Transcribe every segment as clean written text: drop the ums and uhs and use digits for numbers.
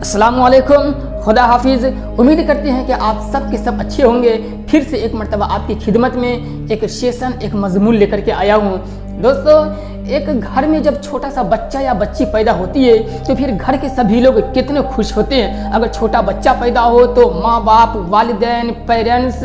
अस्सलाम वालेकुम, खुदा हाफिज़। उम्मीद करते हैं कि आप सब के सब अच्छे होंगे। फिर से एक मर्तबा आपकी खिदमत में एक सेशन, एक मजमून लेकर के आया हूँ। दोस्तों, एक घर में जब छोटा सा बच्चा या बच्ची पैदा होती है तो फिर घर के सभी लोग कितने खुश होते हैं। अगर छोटा बच्चा पैदा हो तो माँ बाप, वालिदैन, पेरेंट्स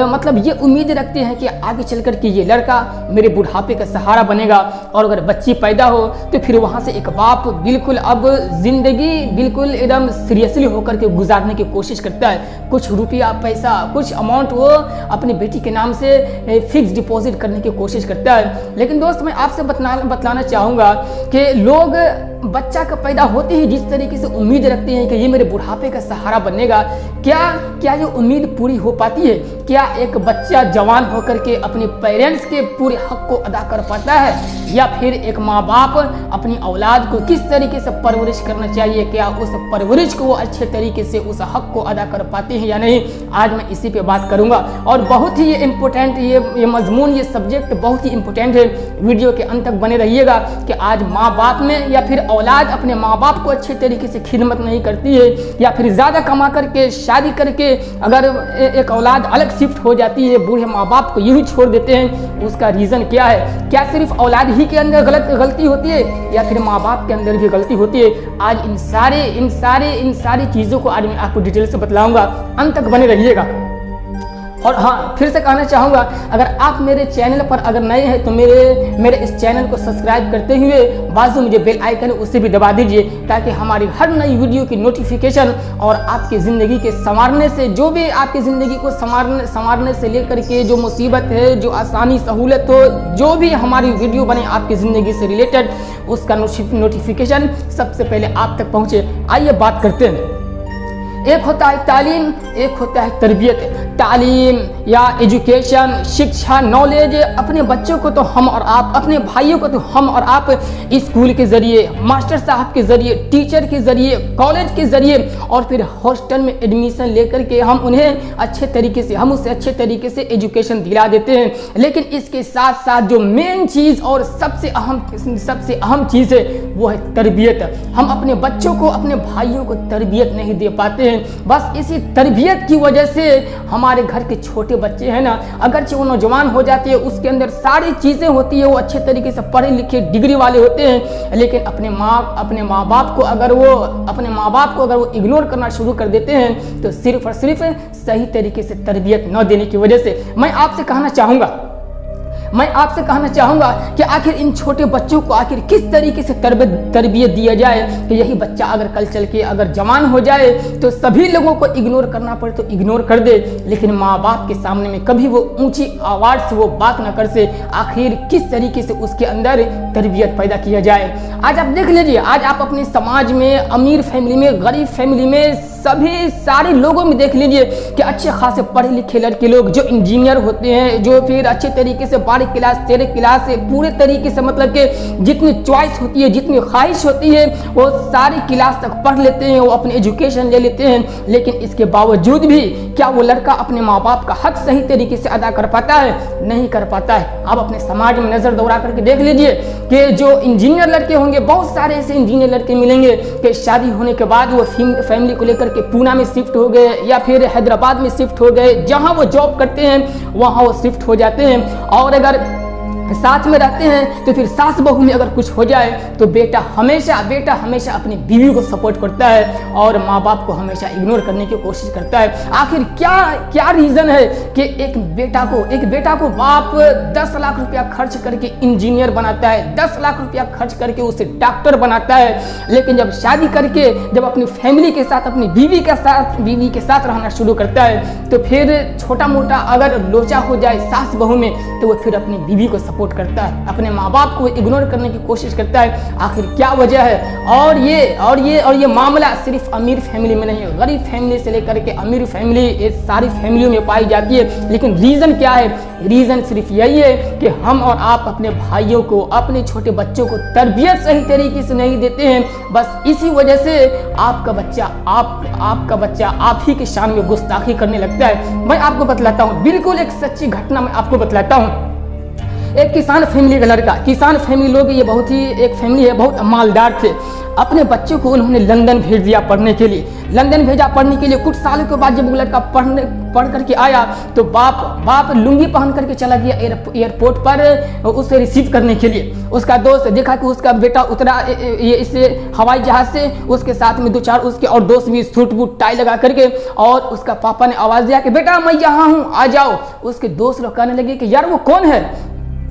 मतलब ये उम्मीद रखते हैं कि आगे चल कर के ये लड़का मेरे बुढ़ापे का सहारा बनेगा। और अगर बच्ची पैदा हो तो फिर वहाँ से एक बाप बिल्कुल अब ज़िंदगी बिल्कुल एकदम सीरियसली होकर के गुजारने की कोशिश करता है। कुछ रुपया पैसा, कुछ अमाउंट वो अपनी बेटी के नाम से फिक्स डिपॉजिट करने की कोशिश करता है। लेकिन दोस्त, मैं आपसे बतलाना चाहूँगा कि लोग बच्चा का पैदा होते ही जिस तरीके से उम्मीद रखते हैं कि ये मेरे बुढ़ापे का सहारा बनेगा, क्या ये उम्मीद पूरी हो पाती है? क्या एक बच्चा जवान होकर के अपने पेरेंट्स के पूरे हक को अदा कर पाता है? या फिर एक माँ बाप अपनी औलाद को किस तरीके से परवरिश करना चाहिए, क्या उस परवरिश को वो अच्छे तरीके से उस हक को अदा कर पाते हैं या नहीं? आज मैं इसी पे बात करूँगा। और बहुत ही ये इम्पोर्टेंट ये मजमून, ये सब्जेक्ट बहुत ही इम्पोर्टेंट है। वीडियो के अंत तक बने रहिएगा कि आज माँ बाप में या फिर औलाद अपने माँ बाप को अच्छे तरीके से खिदमत नहीं करती है, या फिर ज़्यादा कमा करके शादी करके अगर एक औलाद अलग शिफ्ट हो जाती है, बूढ़े माँ बाप को यूँ ही छोड़ देते हैं, उसका रीज़न क्या है? क्या सिर्फ औलाद ही के अंदर गलती होती है या फिर माँ बाप के अंदर भी गलती होती है? आज इन सारी चीज़ों को आज मैं आपको डिटेल से बतलाऊंगा, अंत तक बने रहिएगा। और हाँ, फिर से कहना चाहूँगा, अगर आप मेरे चैनल पर अगर नए हैं तो मेरे इस चैनल को सब्सक्राइब करते हुए बाजू में जो बेल आइकन है उसे भी दबा दीजिए, ताकि हमारी हर नई वीडियो की नोटिफिकेशन और आपकी ज़िंदगी के संवारने से, जो भी आपकी ज़िंदगी को संवारने से लेकर के जो मुसीबत है, जो आसानी सहूलत हो, जो भी हमारी वीडियो बने आपकी ज़िंदगी से रिलेटेड, उसका नोटिफिकेशन सबसे पहले आप तक पहुँचे। आइए बात करते हैं। एक होता है तालीम, एक होता है तरबियत। तालीम या एजुकेशन, शिक्षा, नॉलेज, अपने बच्चों को तो हम और आप, अपने भाइयों को तो हम और आप स्कूल के ज़रिए, मास्टर साहब के ज़रिए, टीचर के ज़रिए, कॉलेज के ज़रिए और फिर हॉस्टल में एडमिशन लेकर के हम उन्हें अच्छे तरीके से एजुकेशन दिला देते हैं। लेकिन इसके साथ साथ जो मेन चीज़ और सबसे अहम चीज़ है वो है तरबियत। हम अपने बच्चों को, अपने भाइयों को तरबियत नहीं दे पाते हैं। बस इसी तरबियत की वजह से हमारे घर के छोटे बच्चे हैं ना, अगरचे वो नौजवान हो जाते हैं, उसके अंदर सारी चीज़ें होती है, वो अच्छे तरीके से पढ़े लिखे डिग्री वाले होते हैं, लेकिन अपने माँ बाप को अगर वो इग्नोर करना शुरू कर देते हैं तो सिर्फ और सिर्फ सही तरीके से तरबियत न देने की वजह से। मैं आपसे कहना चाहूँगा कि आखिर इन छोटे बच्चों को आखिर किस तरीके से तरबियत दिया जाए कि यही बच्चा अगर कल चल के अगर जवान हो जाए तो सभी लोगों को इग्नोर करना पड़े तो इग्नोर कर दे, लेकिन माँ बाप के सामने में कभी वो ऊंची आवाज़ से वो बात ना कर से। आखिर किस तरीके से उसके अंदर तरबियत पैदा किया जाए? आज आप देख लीजिए, आज आप अपने समाज में, अमीर फैमिली में, गरीब फैमिली में, सभी सारे लोगों में देख लीजिए कि अच्छे खासे पढ़े लिखे लड़के लोग जो इंजीनियर होते हैं, जो फिर अच्छे तरीके से 12 क्लास 13 क्लास से पूरे तरीके से मतलब कि जितनी चॉइस होती है, जितनी ख्वाहिश होती है, वो सारी क्लास तक पढ़ लेते हैं, वो अपनी एजुकेशन ले लेते हैं। लेकिन इसके बावजूद भी क्या वो लड़का अपने माँ बाप का हक सही तरीके से अदा कर पाता है? नहीं कर पाता है। आप अपने समाज में नज़र दौड़ा करके देख लीजिए कि जो इंजीनियर लड़के होंगे, बहुत सारे ऐसे इंजीनियर लड़के मिलेंगे कि शादी होने के बाद वो फैमिली को लेकर के पूना में शिफ्ट हो गए या फिर हैदराबाद में शिफ्ट हो गए, जहाँ वो जॉब करते हैं वहाँ वो शिफ्ट हो जाते हैं। और अगर साथ में रहते हैं तो फिर सास बहू में अगर कुछ हो जाए तो बेटा हमेशा अपनी बीवी को सपोर्ट करता है और माँ बाप को हमेशा इग्नोर करने की कोशिश करता है। आखिर क्या रीज़न है कि एक बेटा को बाप 10 लाख रुपया खर्च करके इंजीनियर बनाता है, 10 लाख रुपया खर्च करके उसे डॉक्टर बनाता है, लेकिन जब शादी करके जब अपनी फैमिली के साथ, अपनी बीवी के साथ रहना शुरू करता है तो फिर छोटा मोटा अगर लोचा हो जाए सास बहू में तो वो फिर अपनी बीवी को सपोर्ट करता है, अपने माँ बाप को इग्नोर करने की कोशिश करता है। आखिर क्या वजह है? और ये मामला सिर्फ अमीर फैमिली में नहीं है, गरीब फैमिली से लेकर के अमीर फैमिली, ये सारी फैमिलियों में पाई जाती है। लेकिन रीज़न क्या है? रीज़न सिर्फ यही है कि हम और आप अपने भाइयों को, अपने छोटे बच्चों को तरबियत सही तरीके से नहीं देते हैं। बस इसी वजह से आपका बच्चा आप ही के शान में गुस्ताखी करने लगता है। मैं आपको बतलाता हूँ, बिल्कुल एक सच्ची घटना मैं आपको बतलाता हूँ। एक किसान फैमिली का लड़का, किसान फैमिली लोग, ये बहुत ही एक फैमिली है, बहुत मालदार थे। अपने बच्चे को उन्होंने लंदन भेज दिया पढ़ने के लिए। लंदन भेजा पढ़ने के लिए। कुछ सालों के बाद जब वो लड़का पढ़ करके आया तो बाप लुंगी पहन करके चला गया एयरपोर्ट पर उसे रिसीव करने के लिए। उसका दोस्त देखा कि उसका बेटा उतरा इसे हवाई जहाज से, उसके साथ में 2-4 उसके और दोस्त भी सूट बूट टाई लगा करके, और उसका पापा ने आवाज दिया कि बेटा मैं यहाँ हूँ आ जाओ। उसके दोस्त लोग कहने लगे कि यार वो कौन है,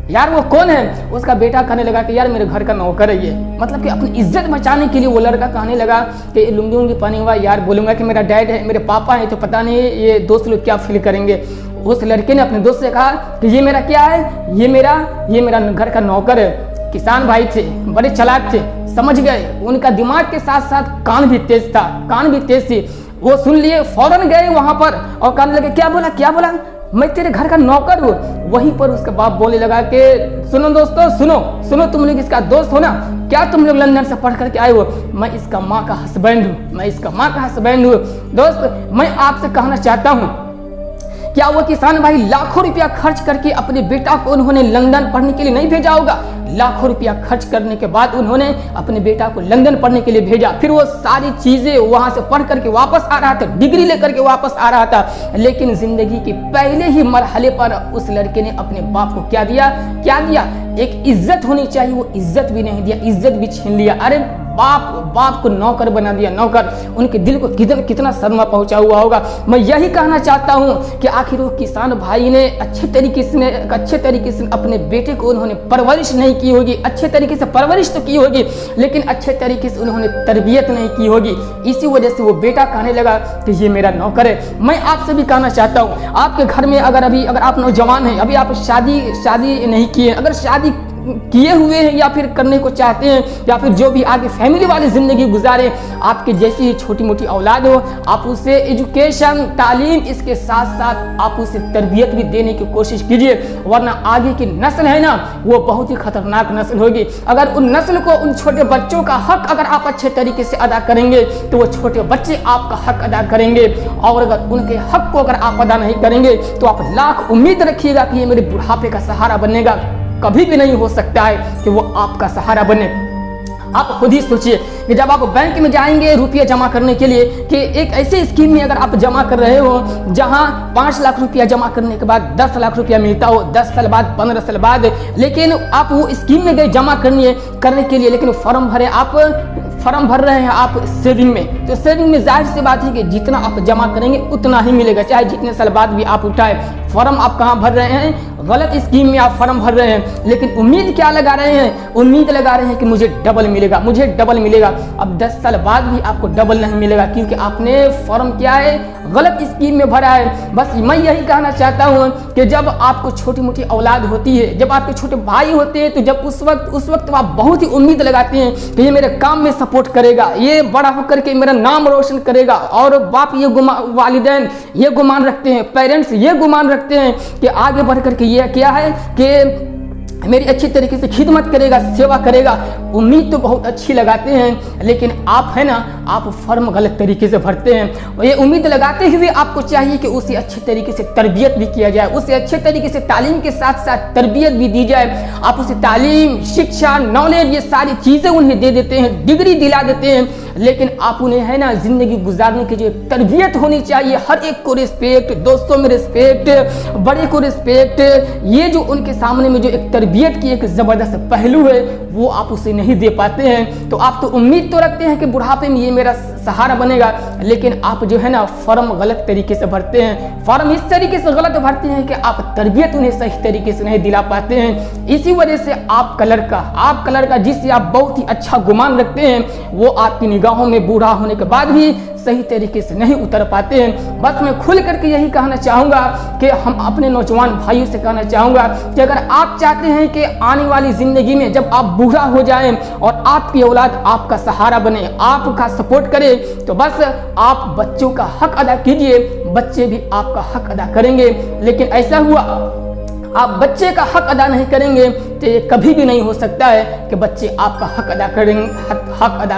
यार वो कौन है। उसका बेटा कहने लगा कि यार मेरे घर का नौकर है ये। मतलब कि अपनी इज्जत बचाने के लिए वो लड़का कहने लगा कि लुंगी उंगी पहने हुआ यार बोलूंगा कि मेरा डैड है, मेरे पापा है, तो पता नहीं ये दोस्त लोग क्या फील करेंगे। उस लड़के ने अपने दोस्त से कहा कि ये मेरा क्या है, ये मेरा घर का नौकर है। किसान भाई थे, बड़े चालाक थे, समझ गए। उनका दिमाग के साथ साथ कान भी तेज था, कान भी तेज थी। वो सुन लिए, फौरन गए वहां पर और कहने लगे क्या बोला, मैं तेरे घर का नौकर हूँ। वहीं पर उसका बाप बोलने लगा कि सुनो दोस्तों, सुनो तुम लोग इसका दोस्त हो ना, क्या तुम लोग लंदन से पढ़ करके आए हो? मैं इसका माँ का हस्बैंड हूँ। दोस्त मैं आपसे कहना चाहता हूँ, क्या वो किसान भाई लाखों रुपया खर्च करके अपने बेटा को उन्होंने लंदन पढ़ने के लिए नहीं भेजा होगा? लाखों रुपया खर्च करने के बाद उन्होंने अपने बेटा को लंदन पढ़ने के लिए भेजा। फिर वो सारी चीजें वहां से पढ़ करके वापस आ रहा था, डिग्री लेकर के वापस आ रहा था। लेकिन जिंदगी के पहले ही मरहले पर उस लड़के ने अपने बाप को क्या दिया? एक इज्जत होनी चाहिए, वो इज्जत भी नहीं दिया, इज्जत भी छीन लिया। अरे बाप को नौकर बना दिया, नौकर। उनके दिल को कितना सदमा पहुंचा हुआ होगा। मैं यही कहना चाहता हूं कि आखिर वो किसान भाई ने अच्छे तरीके से अपने बेटे को उन्होंने परवरिश नहीं की होगी। अच्छे तरीके से परवरिश तो की होगी, लेकिन अच्छे तरीके से उन्होंने तरबियत नहीं की होगी। इसी वजह से वो बेटा कहने लगा कि ये मेरा नौकर है। मैं आपसे भी कहना चाहता हूँ, आपके घर में अगर आप नौजवान हैं, अभी आप शादी नहीं किए, अगर शादी किए हुए हैं या फिर करने को चाहते हैं, या फिर जो भी आगे फैमिली वाली जिंदगी गुजारे, आपके जैसी छोटी मोटी औलाद हो, आप उसे एजुकेशन तालीम इसके साथ साथ आप उसे तरबियत भी देने की कोशिश कीजिए, वरना आगे की नस्ल है ना, वो बहुत ही खतरनाक नस्ल होगी। अगर उन नस्ल को, उन छोटे बच्चों का हक अगर आप अच्छे तरीके से अदा करेंगे तो वो छोटे बच्चे आपका हक अदा करेंगे, और अगर उनके हक को अगर आप अदा नहीं करेंगे तो आप लाख उम्मीद रखिएगा कि ये मेरे बुढ़ापे का सहारा बनेगा, कभी भी नहीं हो सकता है कि वो आपका सहारा बने। आप खुद ही सोचिए कि जब आप बैंक में जाएंगे रुपये जमा करने के लिए, कि एक ऐसे स्कीम में अगर आप जमा कर रहे हो जहां 5 लाख रुपया जमा करने के बाद 10 लाख रुपया मिलता हो 10 साल बाद, 15 साल बाद, लेकिन आप वो स्कीम में गए जमा करने के लिए, लेकिन फॉर्म भर रहे हैं आप सेविंग में, तो सेविंग में जाहिर सी बात है कि जितना आप जमा करेंगे उतना ही मिलेगा, चाहे जितने साल बाद भी आप उठाए। फॉर्म आप कहाँ भर रहे हैं? गलत स्कीम में आप फॉर्म भर रहे हैं, लेकिन उम्मीद क्या लगा रहे हैं? उम्मीद लगा रहे हैं कि मुझे डबल मिलेगा। अब 10 साल बाद भी आपको डबल नहीं मिलेगा, क्योंकि आपने फॉर्म क्या है, गलत स्कीम में भरा है। बस मैं यही कहना चाहता हूँ कि जब आपको छोटी मोटी औलाद होती है, जब आपके छोटे भाई होते हैं, तो जब उस वक्त आप बहुत ही उम्मीद लगाते हैं कि ये मेरे काम में सपोर्ट करेगा, ये बड़ा होकर के मेरा नाम रोशन करेगा, और बाप वालिदैन ये गुमान रखते हैं, पेरेंट्स ये गुमान रखते हैं कि आगे बढ़ करके ये क्या है कि मेरी अच्छी तरीके से खिदमत करेगा, सेवा करेगा। उम्मीद तो बहुत अच्छी लगाते हैं, लेकिन आप है ना, आप फॉर्म गलत तरीके से भरते हैं। ये उम्मीद लगाते हुए आपको चाहिए कि उसे अच्छे तरीके से तरबियत भी किया जाए, उसे अच्छे तरीके से तालीम के साथ साथ तरबियत भी दी जाए। आप उसे तालीम, शिक्षा, नॉलेज, ये सारी चीज़ें उन्हें दे देते हैं, डिग्री दिला देते हैं, लेकिन आप उन्हें है ना जिंदगी गुजारने की जो तरबियत होनी चाहिए, हर एक को रिस्पेक्ट, दोस्तों में रिस्पेक्ट, बड़े को रिस्पेक्ट, ये जो उनके सामने में जो एक तरबियत की एक जबरदस्त पहलू है, वो आप उसे नहीं दे पाते हैं। तो आप तो उम्मीद तो रखते हैं कि बुढ़ापे में ये मेरा सहारा बनेगा, लेकिन आप जो है ना फॉर्म गलत तरीके से भरते हैं। फॉर्म इस तरीके से गलत भरते हैं कि आप तरबियत उन्हें सही तरीके से नहीं दिला पाते हैं। इसी वजह से आपका लड़का जिससे आप बहुत ही अच्छा गुमान रखते हैं, वो आपकी निगाहों में बूढ़ा होने के बाद भी सही तरीके से नहीं उतर पाते हैं। बस मैं खुल करके यही कहना चाहूँगा कि हम अपने नौजवान भाइयों से कहना चाहूँगा कि अगर आप चाहते हैं कि आने वाली ज़िंदगी में जब आप बूढ़ा हो जाएं और आपकी औलाद आपका सहारा बने, आपका सपोर्ट करे, तो बस आप बच्चों का हक अदा कीजिए, बच्चे भी आपका हक अदा करेंगे। लेकिन ऐसा हुआ आप बच्चे का हक अदा नहीं करेंगे तो ये कभी भी नहीं हो सकता है कि बच्चे आपका हक अदा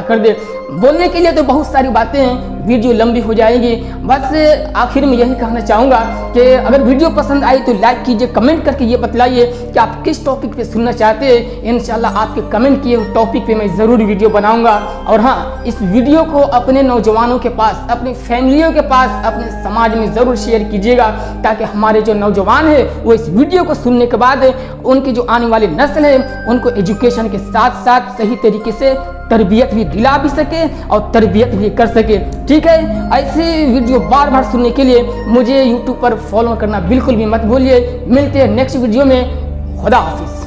कर दे। बोलने के लिए तो बहुत सारी बातें हैं, वीडियो लंबी हो जाएगी। बस आखिर में यही कहना चाहूँगा कि अगर वीडियो पसंद आई तो लाइक कीजिए, कमेंट करके ये बतलाइए कि आप किस टॉपिक पे सुनना चाहते हैं। इंशाल्लाह आपके कमेंट किए हुए टॉपिक पे मैं ज़रूर वीडियो बनाऊंगा। और हाँ, इस वीडियो को अपने नौजवानों के पास, अपनी फैमिलियों के पास, अपने समाज में ज़रूर शेयर कीजिएगा, ताकि हमारे जो नौजवान हैं वो इस वीडियो को सुनने के बाद उनकी जो आने वाली नस्ल है उनको एजुकेशन के साथ साथ सही तरीके से तरबियत भी दिला भी सके और तरबियत भी कर सके। ठीक है, ऐसे वीडियो बार बार सुनने के लिए मुझे YouTube पर फॉलो करना बिल्कुल भी मत भूलिए। मिलते हैं नेक्स्ट वीडियो में। खुदा हाफिज।